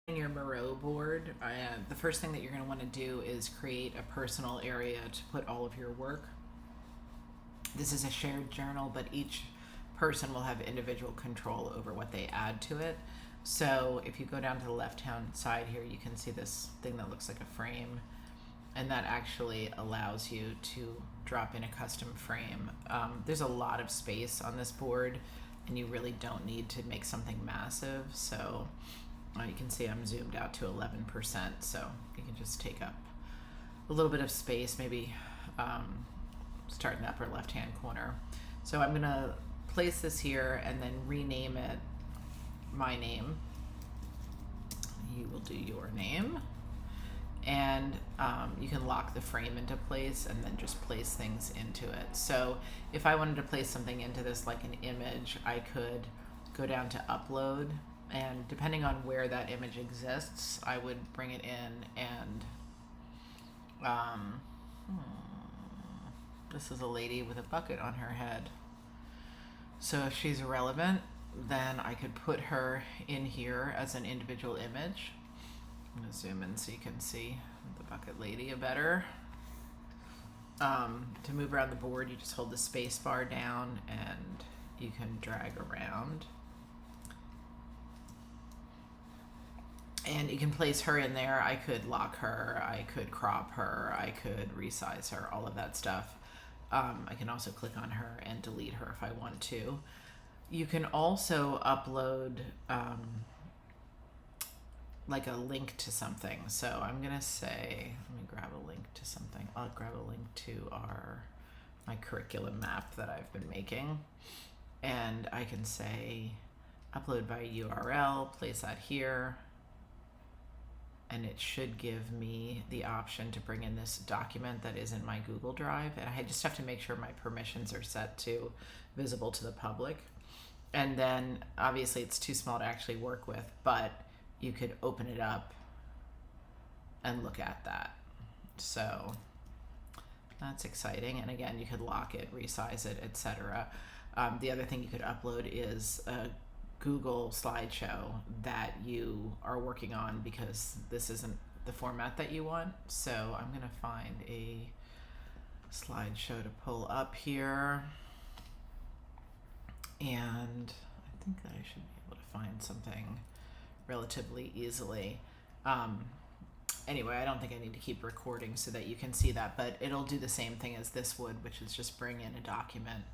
In your Miro board, the first thing that you're going to want to do is create a personal area to put all of your work. This is a shared journal, but each person will have individual control over what they add to it. So if you go down to the left-hand side here, you can see this thing that looks like a frame, and that actually allows you to drop in a custom frame. There's a lot of space on this board, and you really don't need to make something massive. So you can see I'm zoomed out to 11%, so you can just take up a little bit of space, maybe start in the upper left-hand corner. So I'm gonna place this here and then rename it my name. You will do your name. And you can lock the frame into place and then just place things into it. So if I wanted to place something into this like an image, I could go down to upload, and depending on where that image exists, I would bring it in and this is a lady with a bucket on her head. So if she's relevant, then I could put her in here as an individual image. I'm going to zoom in so you can see the bucket lady a better. To move around the board, you just hold the space bar down and you can drag around. And you can place her in there. I could lock her, I could crop her, I could resize her, all of that stuff. I can also click on her and delete her if I want to. You can also upload like a link to something. So I'm gonna say, let me grab a link to something. I'll grab a link to my curriculum map that I've been making. And I can say upload by URL, place that here. And it should give me the option to bring in this document that is in my Google Drive. And I just have to make sure my permissions are set to visible to the public. And then obviously it's too small to actually work with, but you could open it up and look at that. So that's exciting. And again, you could lock it, resize it, etc. The other thing you could upload is a Google slideshow that you are working on, because this isn't the format that you want. So I'm going to find a slideshow to pull up here. And I think that I should be able to find something relatively easily. Anyway, I don't think I need to keep recording so that you can see that, but it'll do the same thing as this would, which is just bring in a document.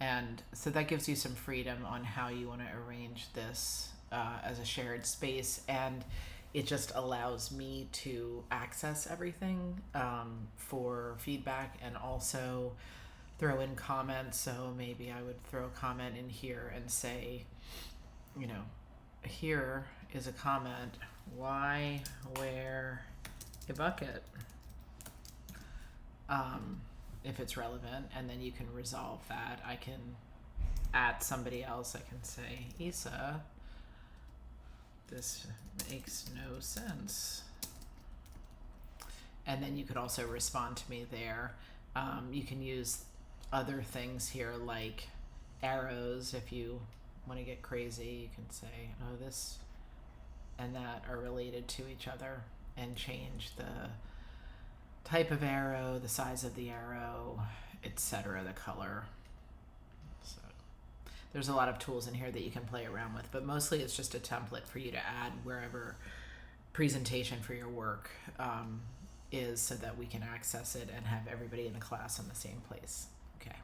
And so that gives you some freedom on how you want to arrange this as a shared space. And it just allows me to access everything for feedback, and also throw in comments. So maybe I would throw a comment in here and say, you know, here is a comment, why wear a bucket? If it's relevant, and then you can resolve that. I can add somebody else. I can say, Isa, this makes no sense. And then you could also respond to me there. You can use other things here like arrows. If you want to get crazy, you can say, oh, this and that are related to each other, and change the type of arrow, the size of the arrow, etc., the color. So there's a lot of tools in here that you can play around with, but mostly it's just a template for you to add wherever presentation for your work is, so that we can access it and have everybody in the class in the same place. Okay.